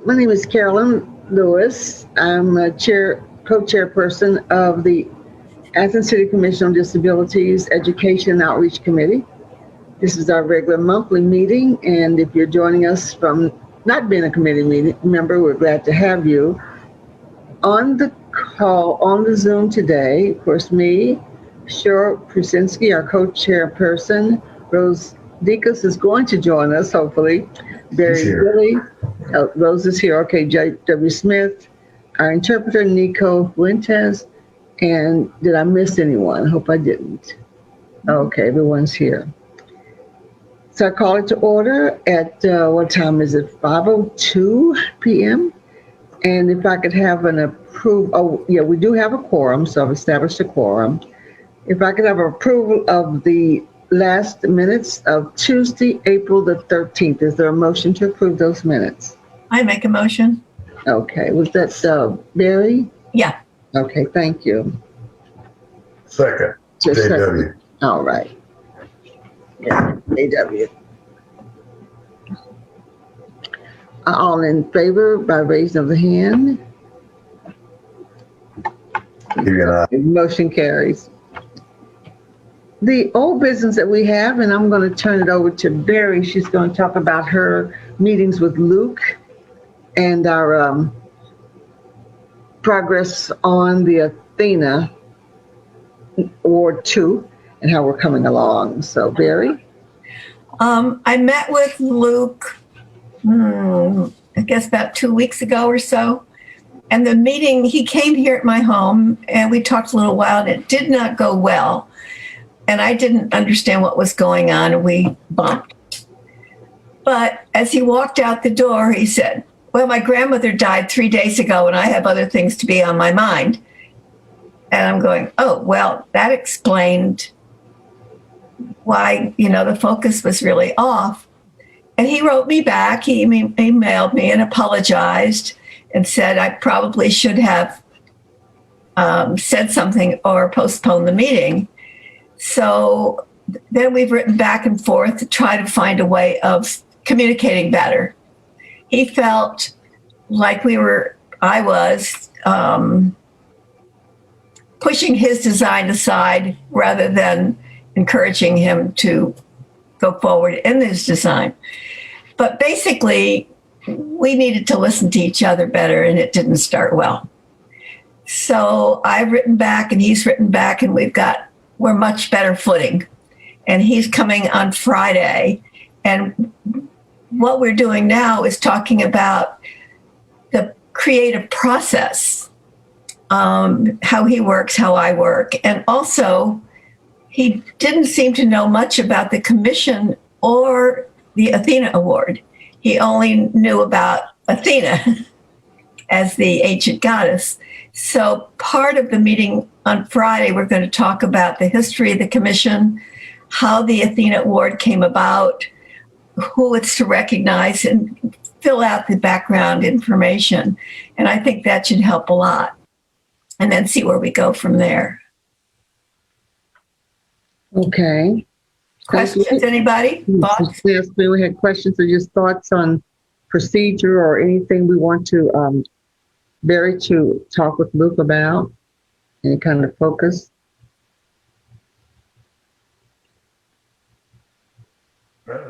My name is Carolyn Lewis. I'm a co-chairperson of the Athens City Commission on Disabilities Education and Outreach Committee. This is our regular monthly meeting, and if you're joining us from not being a committee member, we're glad to have you. On the call, on the Zoom today, of course, me, Cheryl Prusinski, our co-chairperson, Rose Deacus is going to join us, hopefully. Barry Billy, Rose is here, okay, J.W. Smith, our interpreter, Nico Fuentes, and did I miss anyone? I hope I didn't. Okay, everyone's here. So I call it to order at, what time is it, 5:02 p.m.? And if I could have an approval, oh yeah, we do have a quorum, so I've established a quorum. If I could have approval of the last minutes of Tuesday, April the 13th. Is there a motion to approve those minutes? I make a motion. Okay, was that Barry? Yeah. Okay, thank you. Second, JW. All right. Yeah, JW. All in favor by raising of the hand? Motion carries. The old business that we have, and I'm going to turn it over to Barry. She's going to talk about her meetings with Luke and our progress on the Athena Award 2 and how we're coming along. So, Barry? I met with Luke, I guess about 2 weeks ago or so. And the meeting, he came here at my home and we talked a little while and it did not go well. And I didn't understand what was going on, and we bumped. But as he walked out the door, he said, well, my grandmother died 3 days ago, and I have other things to be on my mind. And I'm going, oh, well, that explained why, the focus was really off. And he wrote me back. He emailed me and apologized and said I probably should have said something or postponed the meeting. So then we've written back and forth to try to find a way of communicating better. He felt like I was pushing his design aside rather than encouraging him to go forward in his design. But basically, we needed to listen to each other better, and it didn't start well. So I've written back and he's written back, and we're much better footing. And he's coming on Friday. And what we're doing now is talking about the creative process, how he works, how I work. And also, he didn't seem to know much about the commission or the Athena Award. He only knew about Athena as the ancient goddess. So part of the meeting on Friday, we're going to talk about the history of the commission, how the Athena Award came about, who it's to recognize, and fill out the background information. And I think that should help a lot. And then see where we go from there. Okay. Questions, anybody? Thoughts? Yes, we had questions or just thoughts on procedure or anything we want to Barry to talk with Luke about, any kind of focus?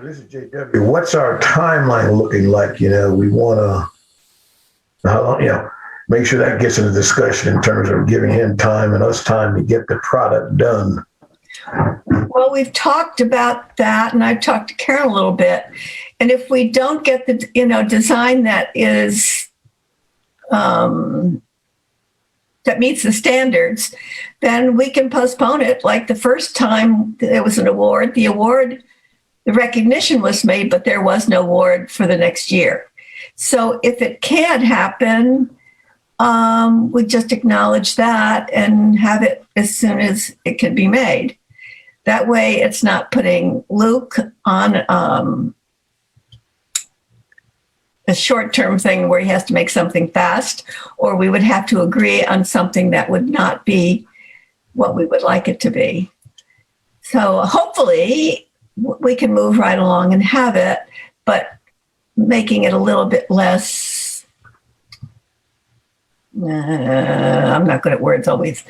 This is JW. What's our timeline looking like? We want to, make sure that gets in the discussion in terms of giving him time and us time to get the product done. Well, we've talked about that, and I've talked to Karen a little bit. And if we don't get the, design that is that meets the standards, then we can postpone it. Like the first time there was an award, the recognition was made, but there was no award for the next year. So if it can't happen, we just acknowledge that and have it as soon as it can be made. That way it's not putting Luke on a short-term thing where he has to make something fast, or we would have to agree on something that would not be what we would like it to be. So hopefully we can move right along and have it, but making it a little bit less I'm not good at words always.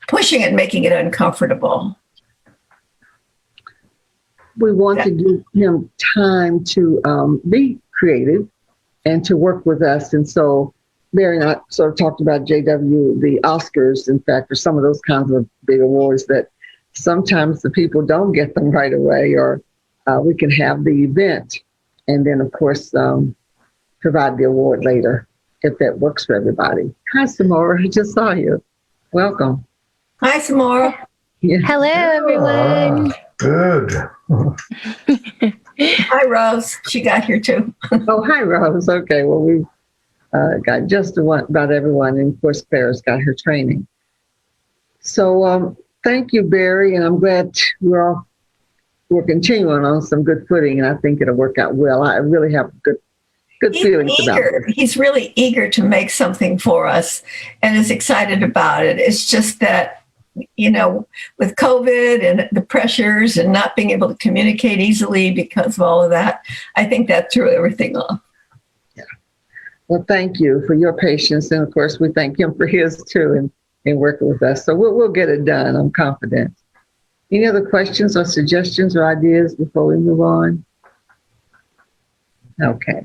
Pushing it, making it uncomfortable. We want to give him time to be creative and to work with us. And so Barry and I sort of talked about JW, the Oscars, in fact, or some of those kinds of big awards that sometimes the people don't get them right away, or we can have the event and then, of course, provide the award later if that works for everybody. Hi, Samora. I just saw you. Welcome. Hi, Samora. Yeah. Hello, everyone. Good. Hi, Rose. She got here too. Oh, hi, Rose. Okay, well, we got just about everyone, and of course, Claire's got her training. So thank you, Barry, and I'm glad we're continuing on some good footing, and I think it'll work out well. I really have good feelings about it. He's really eager to make something for us and is excited about it. It's just that, with COVID and the pressures and not being able to communicate easily because of all of that, I think that threw everything off. Yeah. Well, thank you for your patience. And of course, we thank him for his too in working with us. So we'll get it done. I'm confident. Any other questions or suggestions or ideas before we move on? Okay.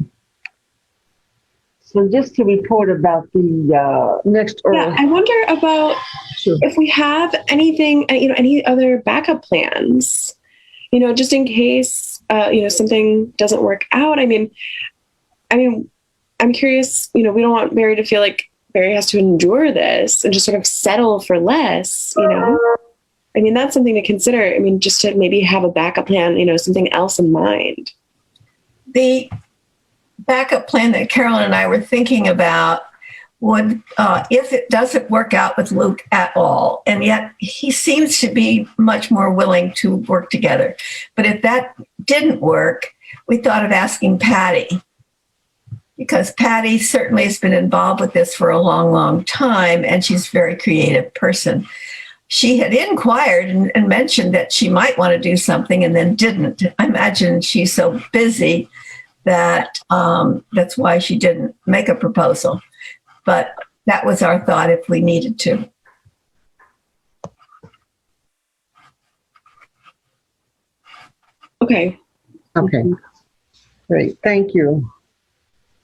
So just to report about the next oral. Yeah, I wonder about if we have anything, any other backup plans, just in case, something doesn't work out. I mean, I'm curious, we don't want Barry to feel like Barry has to endure this and just sort of settle for less, I mean, that's something to consider. I mean, just to maybe have a backup plan, something else in mind. The backup plan that Carolyn and I were thinking about would, if it doesn't work out with Luke at all, and yet he seems to be much more willing to work together. But if that didn't work, we thought of asking Patty, because Patty certainly has been involved with this for a long, long time, and she's a very creative person. She had inquired and mentioned that she might want to do something and then didn't. I imagine she's so busy that that's why she didn't make a proposal. But that was our thought if we needed to. Okay. Okay. Great. Thank you.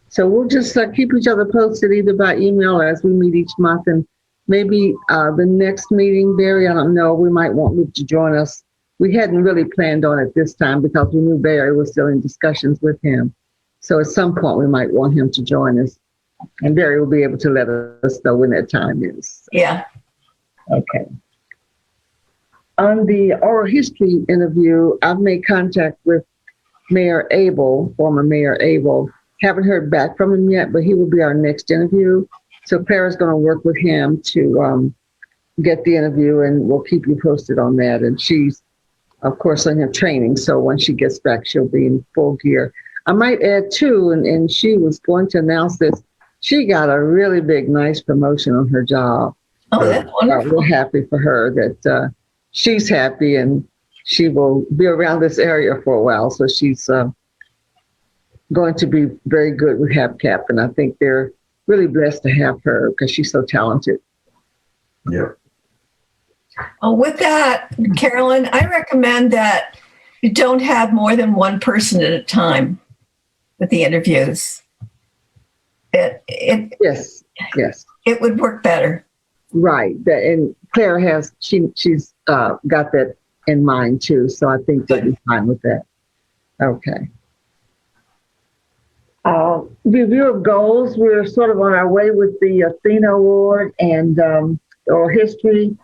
So we'll just keep each other posted either by email or as we meet each month. And maybe the next meeting, Barry, I don't know, we might want Luke to join us. We hadn't really planned on it this time because we knew Barry was still in discussions with him. So at some point we might want him to join us. And Barry will be able to let us know when that time is. Yeah. Okay. On the oral history interview, I've made contact with Mayor Abel, former Mayor Abel. Haven't heard back from him yet, but he will be our next interview. So Clara's going to work with him to get the interview, and we'll keep you posted on that. And she's, of course, on her training. So when she gets back, she'll be in full gear. I might add too, and she was going to announce this, she got a really big, nice promotion on her job. Oh, that's wonderful. We're happy for her that she's happy, and she will be around this area for a while. So she's going to be very good with HABCAP, and I think they're really blessed to have her because she's so talented. Yeah. Well, with that, Carolyn, I recommend that you don't have more than one person at a time with the interviews. Yes. It would work better. Right. And Clara has, she's got that in mind too. So I think they'll be fine with that. Okay. Review of goals. We're sort of on our way with the Athena Award and oral history.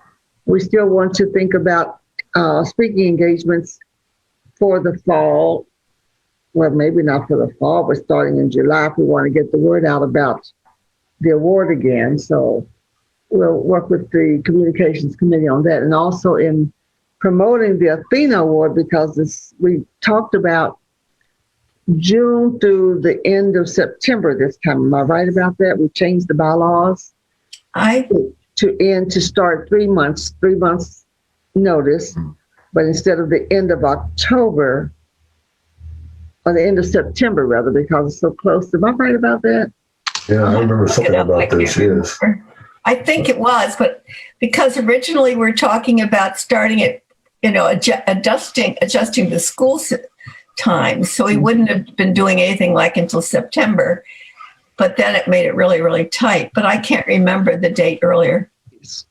We still want to think about speaking engagements for the fall. Well, maybe not for the fall, but starting in July if we want to get the word out about the award again. So we'll work with the Communications Committee on that. And also in promoting the Athena Award, because we talked about June through the end of September this time. Am I right about that? We changed the bylaws to start 3 months notice, but instead of the end of October, or the end of September rather, because it's so close. Am I right about that? Yeah, I remember Look it something up, I about this, can't yes. remember. I think it was, but because originally we're talking about starting it, adjusting the school time, so we wouldn't have been doing anything like until September. But then it made it really, really tight. But I can't remember the date earlier.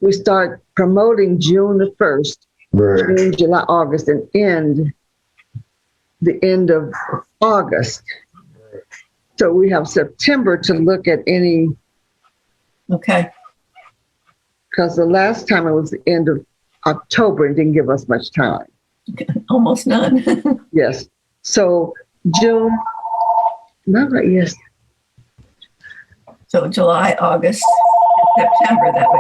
We start promoting June the 1st, Right. June, July, August, and end the end of August. So we have September to look at any, Okay. because the last time it was the end of October and didn't give us much time. Almost none. Yes. So June, not right, yes. So July, August, September, that way.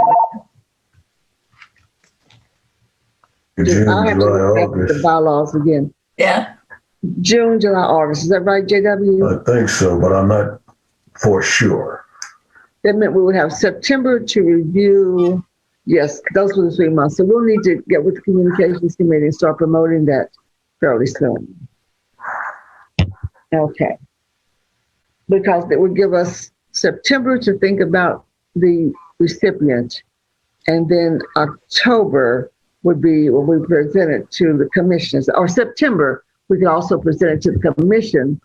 June, I have to July, look at the August. bylaws again. Yeah. June, July, August. Is that right, JW? I think so, but I'm not for sure. That meant we would have September to review. Yes, those were the 3 months. So we'll need to get with the communications committee and start promoting that fairly soon. Okay. Because it would give us September to think about the recipient, and then October would be when we present it to the commissioners, or September, we could also present it to the commission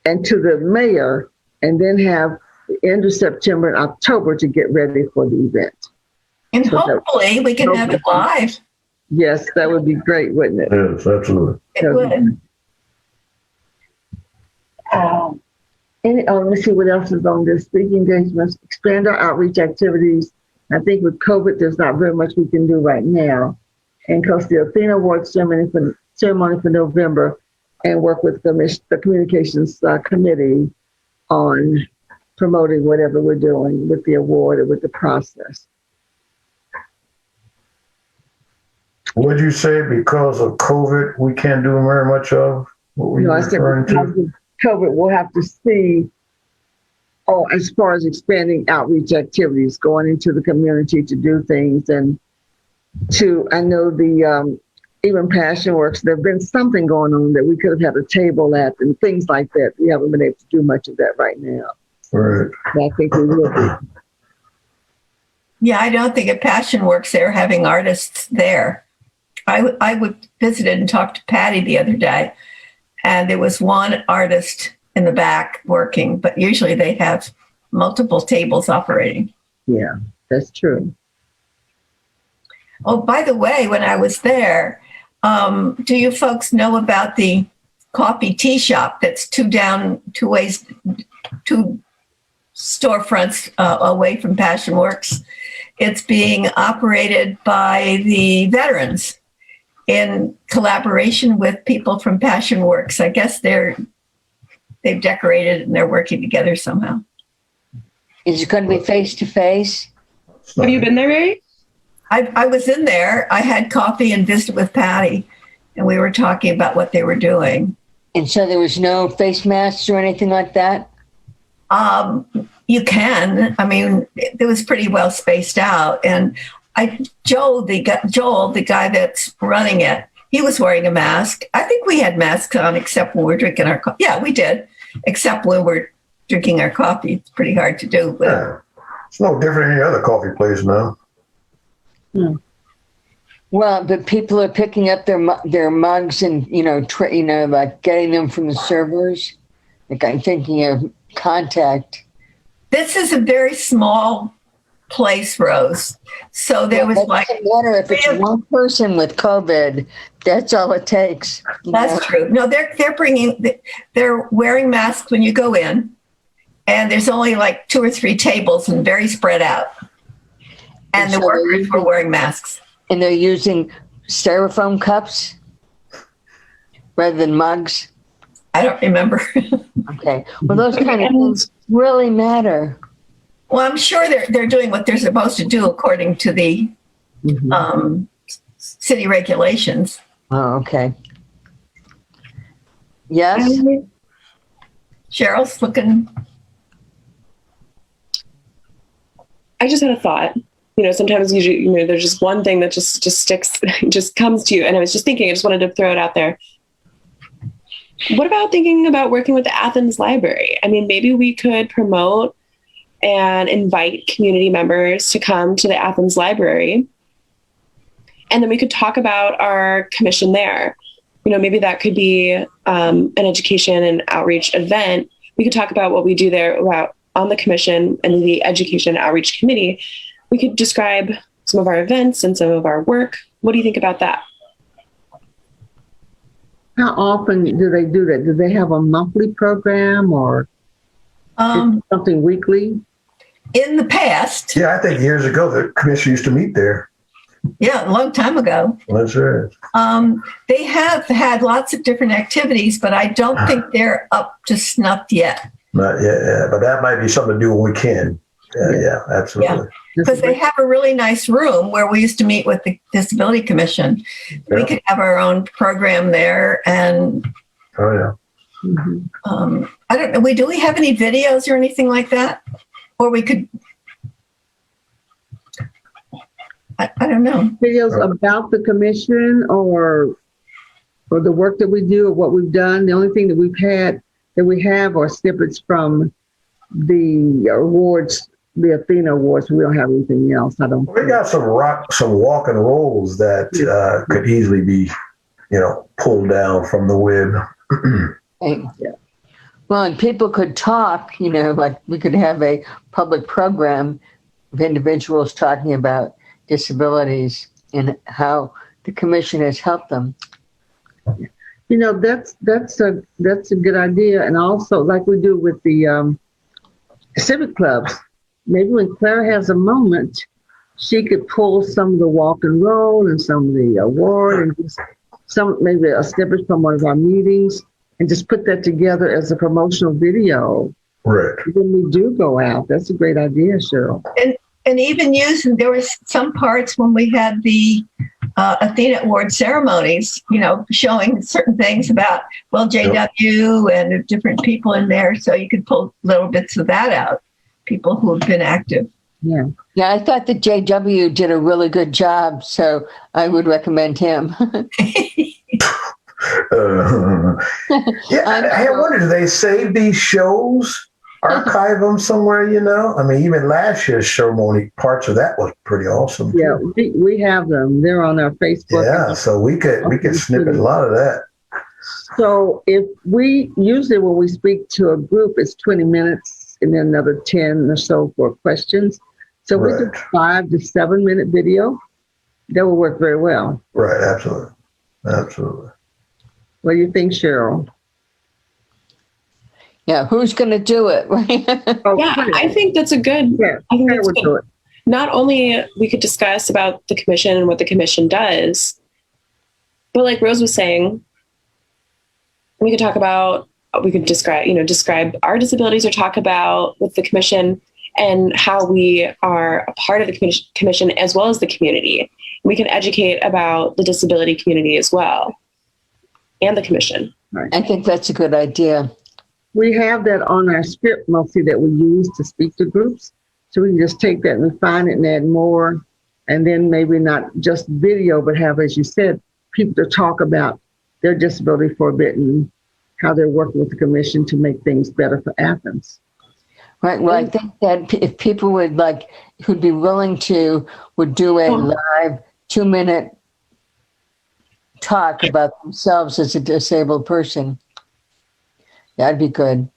and to the mayor, and then have the end of September and October to get ready for the event. And So hopefully we can have it live. Yes, that would be great, wouldn't it? Yes, absolutely. It would. Let me see what else is on this. Speaking engagements, expand our outreach activities. I think with COVID, there's not very much we can do right now. And because the Athena Awards ceremony for November, and work with the communications committee on promoting whatever we're doing with the award or with the process. Would you say because of COVID, we can't do very much of what we I were said referring because to? of COVID, we'll have to see, as far as expanding outreach activities, going into the community to do things, and I know the, even Passion Works, there's been something going on that we could have had a table at and things like that. We haven't been able to do much of that right now. Right. But I think we will be. Yeah, I don't think at Passion Works they're having artists there. I would visited and talked to Patty the other day, and there was one artist in the back working, but usually they have multiple tables operating. Yeah, that's true. Oh, by the way, when I was there, do you folks know about the coffee tea shop that's two storefronts away from Passion Works? It's being operated by the veterans in collaboration with people from Passion Works. I guess they've decorated and they're working together somehow. Is it going to be face to face? Have you been there, Mary? I was in there. I had coffee and visited with Patty, and we were talking about what they were doing. And so there was no face masks or anything like that? You can. I mean, it was pretty well spaced out. And Joel, the guy that's running it, he was wearing a mask. I think we had masks on except when we're drinking our coffee. Yeah, we did, except when we're drinking our coffee. It's pretty hard to do. But Yeah. It's no different than any other coffee place now. Well, but people are picking up their mugs and like getting them from the servers. Like I'm thinking of Contact. this is a very small place, Rose. So there was That like, doesn't matter if it's one person with COVID. That's all it takes. that's true. No, they're wearing masks when you go in, and there's only like 2 or 3 tables and very spread out. And the So workers were wearing masks. And they're using styrofoam cups rather than mugs. I don't remember. Okay. Well, those kind of things really matter. Well, I'm sure they're doing what they're supposed to do according to the city regulations. Oh, okay. Yes. Cheryl's looking. I just had a thought. Sometimes usually, there's just one thing that just sticks, just comes to you. And I was just thinking, I just wanted to throw it out there. What about thinking about working with the Athens Library? I mean, maybe we could promote, and invite community members to come to the Athens library. And then we could talk about our commission there. Maybe that could be an education and outreach event. We could talk about what we do there on the commission and the education and outreach committee. We could describe some of our events and some of our work. What do you think about that? How often do they do that? Do they have a monthly program or something weekly? In the past, Yeah, I think years ago the commission used to meet there. yeah, a long time ago, That's right. they have had lots of different activities, but I don't think they're up to snuff yet. Not yet, yeah, but that might be something to do when we can. Yeah, absolutely. Because they have a really nice room where we used to meet with the Disability Commission. We Yeah. could have our own program there. And Oh, yeah. I don't know, do we have any videos or anything like that? Or we could, I don't know. Videos about the commission or the work that we do or what we've done. The only thing that we have are snippets from the awards, the Athena Awards. We don't have anything else. I don't. We got some walk and rolls that could easily be, pulled down from the web. Yeah. Well, and people could talk, like we could have a public program of individuals talking about disabilities and how the commission has helped them. That's a good idea. And also, like we do with the civic clubs, maybe when Claire has a moment, she could pull some of the walk and roll and some of the award and just maybe a snippet from one of our meetings and just put that together as a promotional video. Right. When we do go out, that's a great idea, Cheryl. And even there was some parts when we had the Athena Award ceremonies, showing certain things about, JW and different people in there. So you could pull little bits of that out, people who have been active. Yeah. Yeah, I thought that JW did a really good job, so I would recommend him. I wonder, do they save these shows, archive them somewhere? Even last year's ceremony, parts of that was pretty awesome. Yeah, we have them. They're on our Facebook. Yeah, so we could snippet a lot of that. So usually when we speak to a group, it's 20 minutes and then another 10 or so for questions. So we do 5 to 7 minute video. That will work very well. Right, absolutely. Absolutely. What do you think, Cheryl? Yeah, who's going to do it? I think that's a good. Yeah, I think Claire that's would good. do it. Not only we could discuss about the commission and what the commission does, but like Rose was saying, we could describe our disabilities or talk about with the commission and how we are a part of the commission as well as the community. We can educate about the disability community as well and the commission. Right. I think that's a good idea. We have that on our script mostly that we use to speak to groups. So we can just take that and refine it and add more. And then maybe not just video, but have, as you said, people to talk about their disability for a bit and how they're working with the commission to make things better for Athens. Right. Well, I think that if people who'd be willing to, would do a live 2-minute talk about themselves as a disabled person, that'd be good.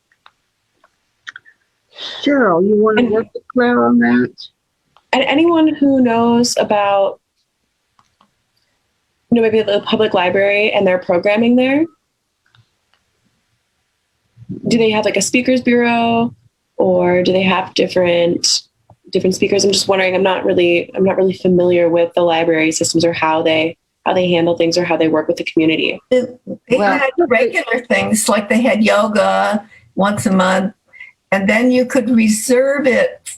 Cheryl, you want to work with Claire on that? And anyone who knows about, maybe the public library and their programming there, do they have like a speakers bureau or do they have different speakers? I'm just wondering, I'm not really familiar with the library systems or how they handle things or how they work with the community. They had regular things, like they had yoga once a month, and then you could reserve it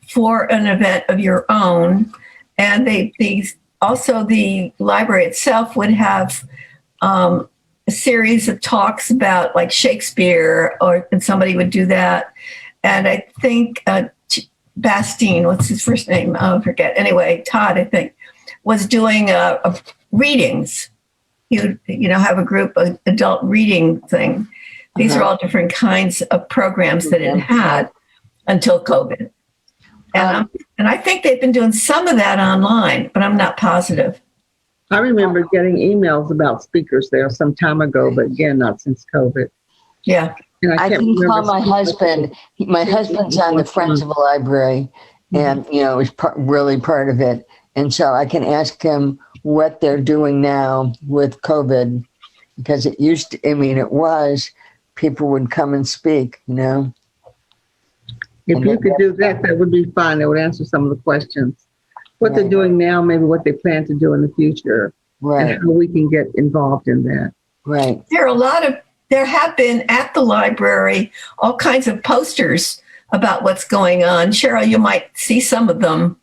for an event of your own. And also the library itself would have a series of talks about like Shakespeare, and somebody would do that. And I think Bastine, what's his first name? I forget. Anyway, Todd, I think, was doing readings. You have a group, an adult reading thing. These are all different kinds of programs that it had. until COVID. And I think they've been doing some of that online, but I'm not positive. I remember getting emails about speakers there some time ago, but again, not since COVID. Yeah. And I can't can call remember my husband. My husband's on the Friends of the Library, and is really part of it. And so I can ask him what they're doing now with COVID, because it used to. I mean, it was people would come and speak. If you could do that, that would be fine. It would answer some of the questions. What they're doing now, maybe what they plan to do in the future, Right. and how we can get involved in that. Right. There have been at the library all kinds of posters about what's going on. Cheryl, you might see some of them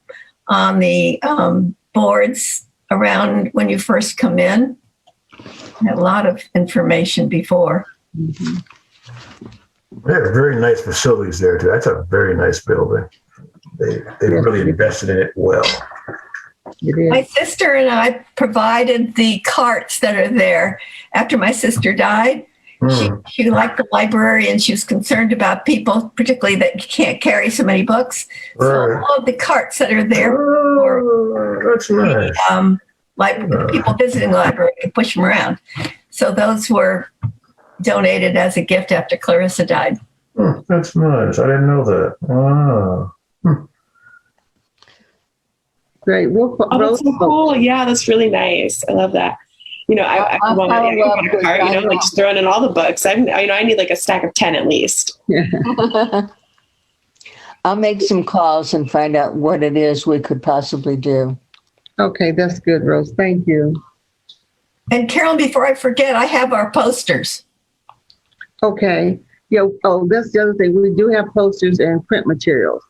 on the boards around when you first come in. A lot of information before. Mm-hmm. They have very nice facilities there too. That's a very nice building. They really invested in it well. It is. My sister and I provided the carts that are there. After my sister died, she liked the library and she was concerned about people, particularly that can't carry so many books. So all of the carts that are there That's nice. like people visiting the library can push them around. So those were donated as a gift after Clarissa died. That's nice. I didn't know that. Wow. Great. Well, Oh, that's so cool. Yeah, that's really nice. I love that. I want to get a cart, like just throwing in all the books. I need like a stack of 10 at least. I'll make some calls and find out what it is we could possibly do. Okay, that's good, Rose. Thank you. And Carolyn, before I forget, I have our posters. Okay. Yeah. Oh, that's the other thing. We do have posters and print materials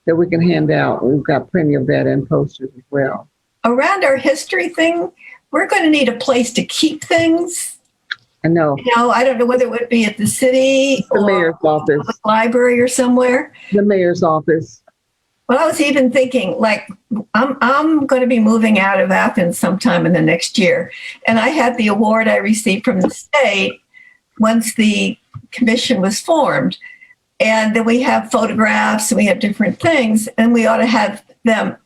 that we can hand out. We've got plenty of that and posters as well. Around our history thing, we're going to need a place to keep things. I know. I don't know whether it would be at the city The or mayor's office. the library or somewhere. The mayor's office. Well, I was even thinking, like, I'm going to be moving out of Athens sometime in the next year. And I had the award I received from the state once the commission was formed. And then we have photographs and we have different things, and we ought to have them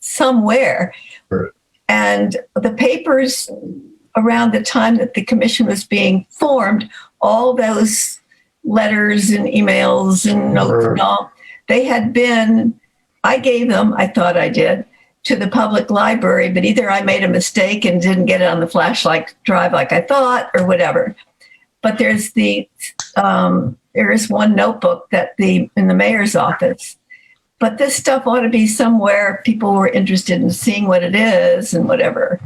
somewhere. Right. And the papers around the time that the commission was being formed, all those letters and emails and notes and all, they had been, I gave them, I thought I did, to the public library, but either I made a mistake and didn't get it on the flashlight drive like I thought or whatever. But there is one notebook in the mayor's office. But this stuff ought to be somewhere people were interested in seeing what it is and whatever.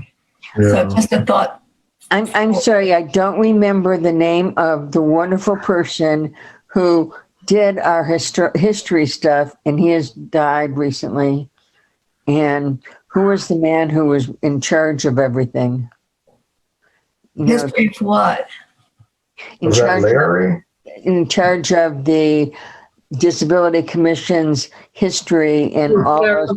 Yeah. So just a thought. I'm sorry, I don't remember the name of the wonderful person who did our history stuff, and he has died recently. And who was the man who was in charge of everything? History of what? Was that Larry? In charge of the Disability Commission's history and all. Larry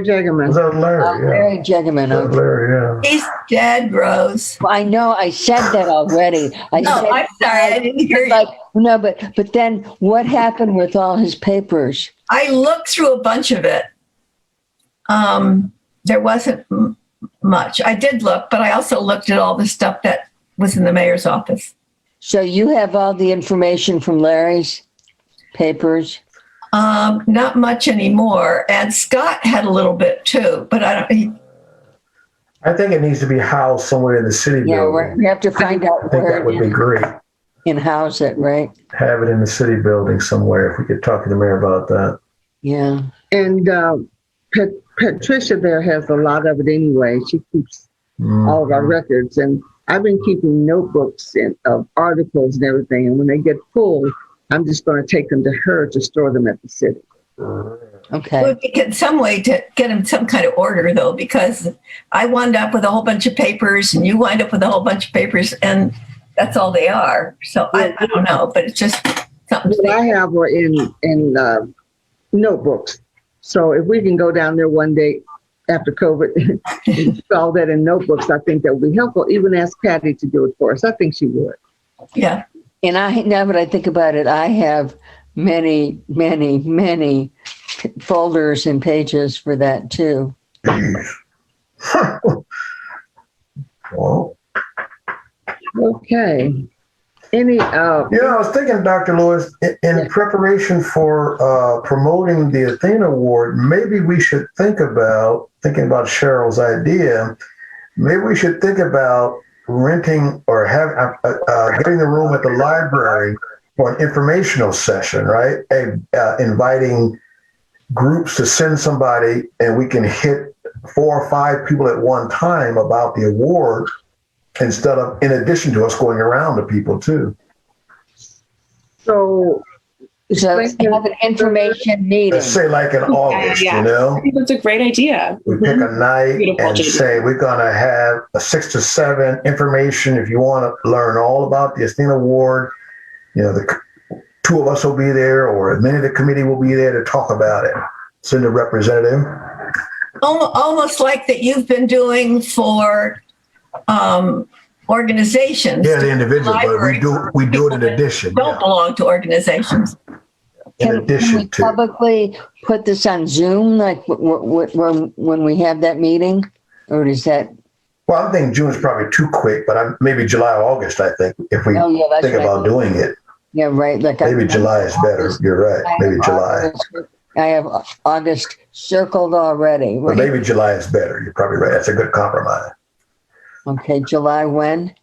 Jagerman. Was that Larry? Larry Jagerman. Okay. Larry, yeah. He's dead, Rose. Well, I know. I said that already. I'm sorry. I didn't hear you. No, but then what happened with all his papers? I looked through a bunch of it. There wasn't much. I did look, but I also looked at all the stuff that was in the mayor's office. So you have all the information from Larry's papers? Not much anymore. And Scott had a little bit too, but I think it needs to be housed somewhere in the city building. We have to find out I think where that would be great. And house it, right? Have it in the city building somewhere. If we could talk to the mayor about that. Yeah. And Patricia there has a lot of it anyway. She keeps all of our records, and I've been keeping notebooks of articles and everything. And when they get full, I'm just going to take them to her to store them at the city. Okay. It would be some way to get him some kind of order, though, because I wound up with a whole bunch of papers and you wind up with a whole bunch of papers, and that's all they are. So I don't know, but it's just something. What I have are in notebooks. So if we can go down there one day after COVID and all that in notebooks, I think that would be helpful. Even ask Patty to do it for us. I think she would. Yeah. And now that I think about it, I have many, many, many folders and pages for that too. Jeez. Well, Okay. Any, yeah, I was thinking, Dr. Lewis, in preparation for promoting the Athena Award, maybe we should think about, thinking about Cheryl's idea, maybe we should think about renting or getting the room at the library for an informational session, right? Inviting groups to send somebody, and we can hit 4 or 5 people at one time about the award, instead of, in addition to us going around to people too. so, So have an information meeting. Let's say like in August, yeah. you know? I think that's a great idea. We pick a night Beautiful, and JD. say we're going to have a 6 to 7 information. If you want to learn all about the Athena Award, you know, the 2 of us will be there, or many of the committee will be there to talk about it. Send a representative. Almost like that you've been doing for organizations. Yeah, the individual, but we do it in addition. Don't Yeah. belong to organizations. In Can addition we to. publicly put this on Zoom, like when we have that meeting, or is that? Well, I think June's probably too quick, but maybe July or August, I think, if we Oh, yeah, that's think what I about mean. doing it. Yeah, right. Like Maybe July is better. You're right. Maybe July. I have August circled already. But maybe July is better. You're probably right. That's a good compromise. Okay, July when?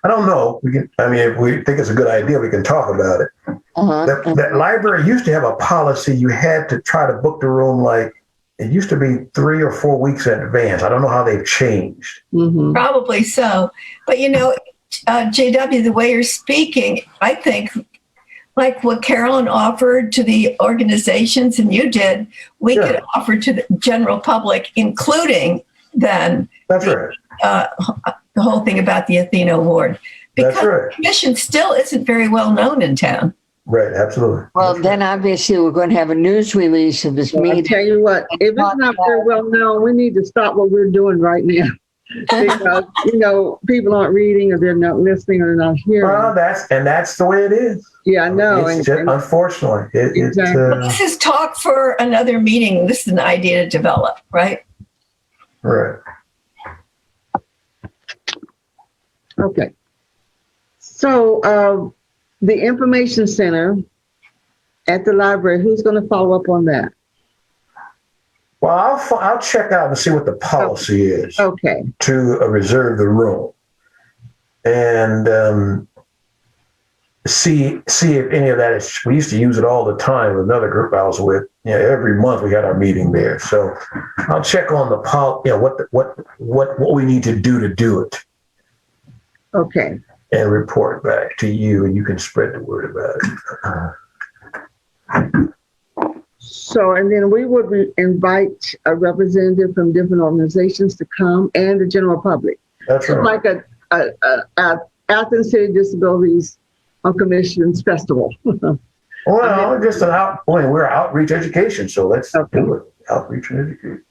I don't know. If we think it's a good idea, we can talk about it. Uh-huh. That library used to have a policy. You had to try to book the room it used to be 3 or 4 weeks in advance. I don't know how they've changed. mhm. Probably so. But JW, the way you're speaking, I think like what Carolyn offered to the organizations and you did, we Sure. could offer to the general public, including then That's right. The whole thing about the Athena Award. Because That's right. the commission still isn't very well known in town. Right. Absolutely. Well, That's then right. obviously we're going to have a news release of this Well, I meeting. tell you what, if it's not very well known, we need to stop what we're doing right now. Because, people aren't reading, or they're not listening, or they're not hearing. Well, that's the way it is. Yeah, I know. It's just, unfortunately, Exactly. This is talk for another meeting. This is an idea to develop, right? right. Okay. So, the information center at the library, who's going to follow up on that? Well, I'll check out and see what the policy is Okay. to reserve the room, and see if any of that is. We used to use it all the time with another group I was with. Every month we had our meeting there. So I'll check on the what we need to do it, Okay. and report back to you, and you can spread the word about it. So, and then we would invite a representative from different organizations to come, and the general public. That's So right. like a Athens City Disabilities Commission's festival. Well, just we're outreach education, so let's do it. Outreach and education.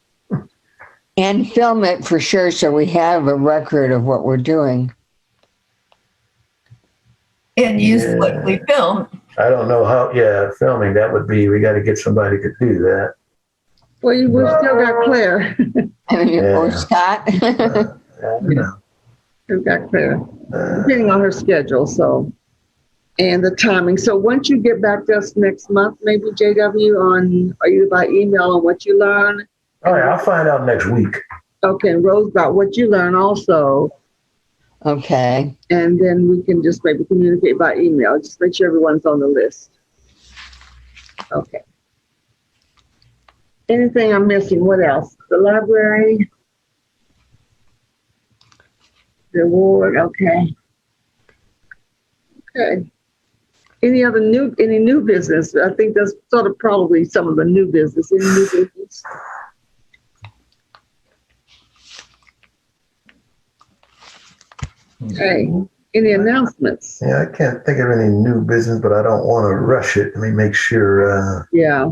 And film it for sure, so we have a record of what we're doing. And use what we film. I don't know how. Yeah, filming that would be. We got to get somebody who could do that. Well, we've still got Claire. Or Scott. We've got Claire, depending on her schedule. So, and the timing. So once you get back to us next month, maybe JW or either by email on what you learn. All right, I'll find out next week. Okay, and Rose, about what you learn also. Okay. And then we can just maybe communicate by email. Just make sure everyone's on the list. Okay. Anything I'm missing? What else? The library. The award. Okay. Okay. Any new business? I think that's sort of probably some of the new business. Any new business? Okay. Any announcements? Yeah, I can't think of any new business, but I don't want to rush it. Let me make sure. Yeah.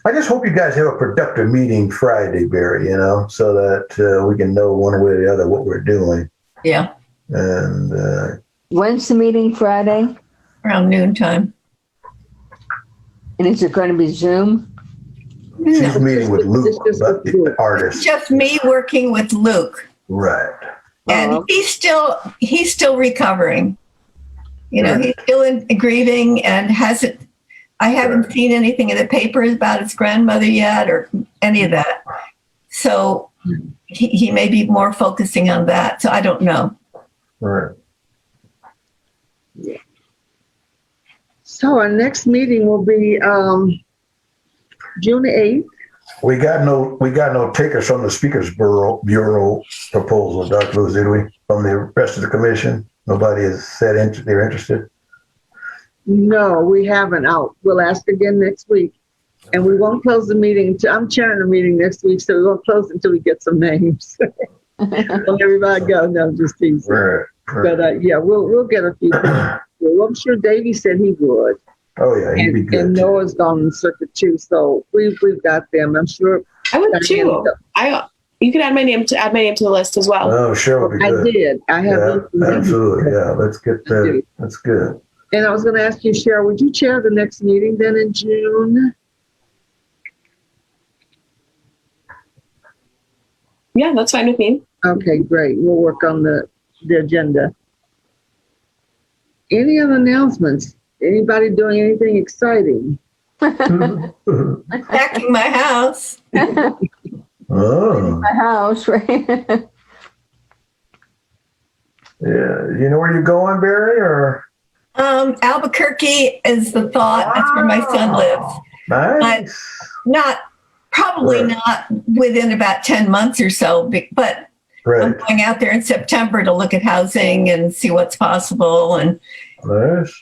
I just hope you guys have a productive meeting Friday, Barry, so that we can know one way or the other what we're doing. Yeah. And When's the meeting Friday? Around noontime. And is it going to be Zoom? she's meeting with Luke, Just with the Luke. artist. Just me working with Luke. Right. And Oh. he's still recovering. He's still in grieving and I haven't seen anything in the papers about his grandmother yet or any of that. So he may be more focusing on that. So I don't know. Right. So our next meeting will be June 8th. We got no takers from the Speakers Bureau proposal, Dr. Lewis, did we? From the rest of the commission? Nobody has said they're interested? No, we haven't out. We'll ask again next week. And we won't close the meeting I'm chairing the meeting next week, so we won't close until we get some names. Let everybody go. No, just teasing. Right. But yeah, we'll get a few people. Well, I'm sure Davey said he would. Oh, yeah, he'd be good. And too. Noah's gone on circuit too, so we've got them. I'm sure. I would too. You could add my name to the list as well. Oh, sure would be I good. did. I have. Yeah, absolutely. Yeah, let's get that. That's good. And I was going to ask you, Cheryl, would you chair the next meeting then in June? Yeah, that's fine with me. Okay, great. We'll work on the agenda. Any other announcements? Anybody doing anything exciting? Packing my house. Oh, My house, right? yeah. You know where you're going, Barry, or? Albuquerque is the thought. That's where my son lives. Nice. Probably Right. not within about 10 months or so, but I'm Right. going out there in September to look at housing and see what's possible. And Nice.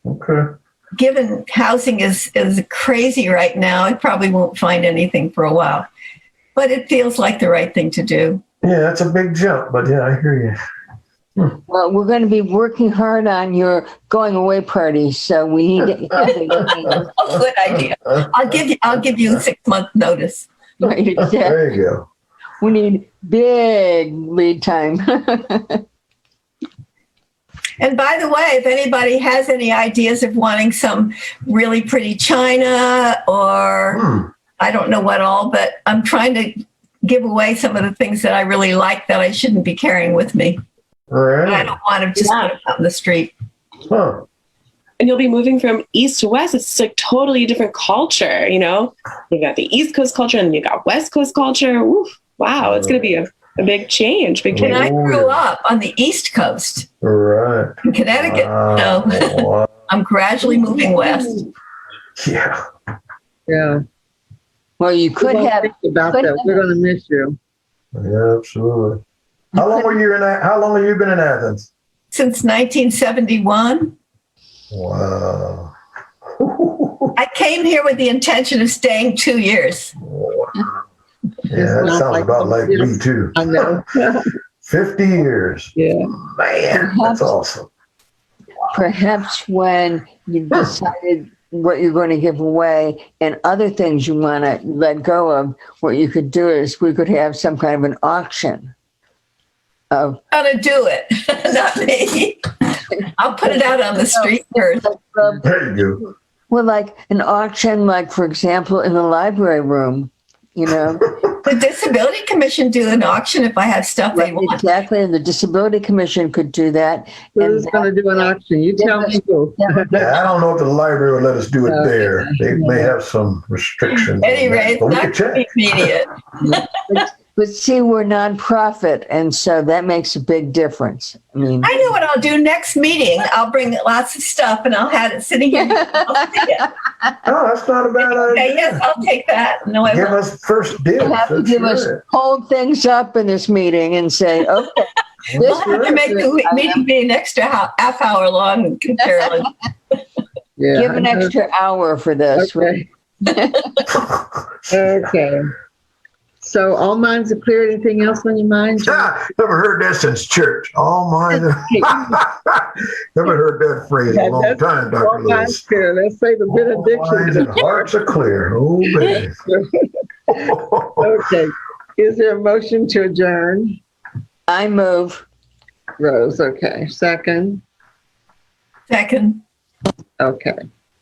Okay. given housing is crazy right now, I probably won't find anything for a while. But it feels like the right thing to do. Yeah, that's a big jump, but yeah, I hear you. Well, we're going to be working hard on your going away party, so we need to. Oh, good idea. I'll give you a 6-month notice. Right, exactly. There you go. We need big lead time. And by the way, if anybody has any ideas of wanting some really pretty china or I don't know what all, but I'm trying to give away some of the things that I really like that I shouldn't be carrying with me. I Right. don't want to just put it out in the street. Huh. And you'll be moving from east to west. It's like totally different culture, You got the East Coast culture and then you got West Coast culture. Oof, wow, it's going to be a big change. Big And change. I grew up on the East Coast Right. in Connecticut. So Wow. I'm gradually moving west. Yeah. Yeah. Well, you could Well, have. think about could that. have- We're going to miss you. Yeah, absolutely. How long have you been in Athens? Since 1971, Wow. I came here with the intention of staying 2 years. Yeah, that It's not sounds like- about like me too. I know. 50 years. Yeah. Man, that's awesome. Perhaps when you've decided what you're going to give away and other things you want to let go of, what you could do is we could have some kind of an auction of How to do it, not me. I'll put it out on the street first. There you go. well, like an auction, like for example, in the library room, The Disability Commission do an auction if I have stuff they want. exactly. And the Disability Commission could do that. Who's going to do an auction? You tell me who. Yeah, I don't know if the library will let us do it Okay. there. They may have some restrictions. At any on that, rate, but we it's can not going check. to be immediate. But see, we're nonprofit, and so that makes a big difference. I mean, I know what I'll do next meeting. I'll bring lots of stuff and I'll have it sitting here. I'll see it. Oh, that's not a bad Okay, idea. yes, I'll take that. No, I Give won't. us first dibs. you have to That's give us right. hold things up in this meeting and say, okay, We'll this have to make the meeting be an extra half hour long, Carolyn. Yeah. give an extra hour for this. Okay. Okay. So all minds are clear. Anything else on your mind? Haven't heard that since church. All mine. Haven't heard that phrase in a long time, Dr. All minds Lewis. clear. Let's say the All minds and benediction. hearts are clear. Oh, baby. Okay. Is there a motion to adjourn? I move. Rose, okay. Second? Second. Okay.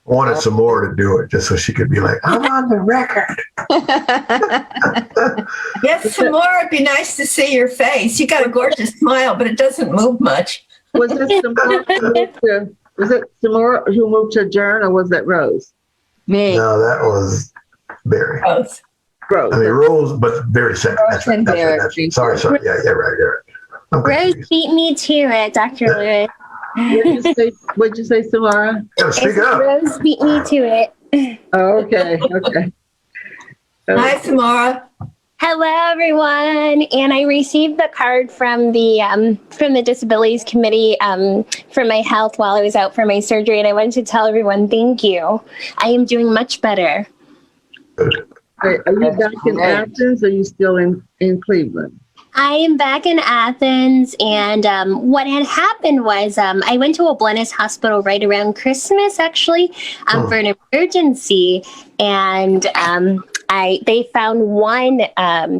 Wanted some more to do it just so she could be like, I'm on the record. Yes, some more. It'd be nice to see your face. You got a gorgeous smile, but it doesn't move much. Was it Samora who moved to adjourn, or was that Rose? Me. No, that was Barry. Both. Rose. I mean, Rose, but Barry second. That's right. That's right. Sorry. Yeah, right. I'm Rose confused. beat me to it, Dr. Lewis. What'd you say, Samara? Gotta I speak said up. Rose beat me to it. Oh, okay. Okay. Hi, Samara. Hello, everyone. And I received the card from the Disabilities Committee for my health while I was out for my surgery, and I wanted to tell everyone thank you. I am doing much better. Are you back in Athens, or are you still in Cleveland? I am back in Athens, and what had happened was I went to a Blennis hospital right around Christmas, actually, for an emergency, and they found one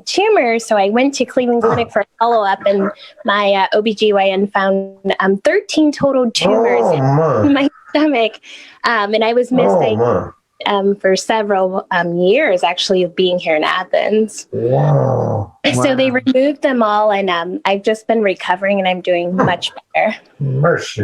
tumor, so I went to Cleveland Clinic for follow-up, and my OBGYN found 13 total tumors in my stomach, and I was misdiagnosed for several years, actually, of being here in Athens. Wow. So they removed them all, and I've just been recovering, and I'm doing much better. Mercy.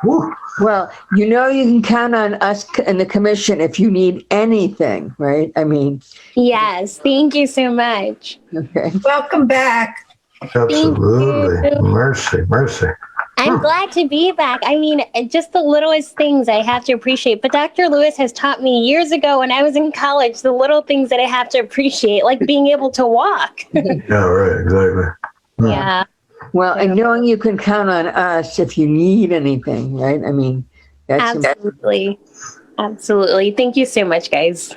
Woo. Well, you can count on us in the commission if you need anything, right? I mean, Yes, thank you so much. okay. Welcome back. Absolutely. Mercy. I'm glad to be back. I mean, just the littlest things I have to appreciate. But Dr. Lewis has taught me years ago when I was in college, the little things that I have to appreciate, like being able to walk. Yeah, right. Exactly. Yeah. Well, and knowing you can count on us if you need anything, right? I mean, that's Absolutely. Absolutely. Thank you so much, guys.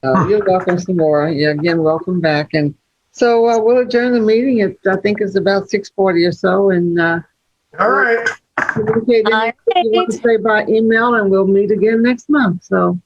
You're welcome, Samora. Yeah, again, welcome back. And so we'll adjourn the meeting. I think it's about 6:40 or so. And All right. communicate anything you want to say by email, and we'll meet again next month. So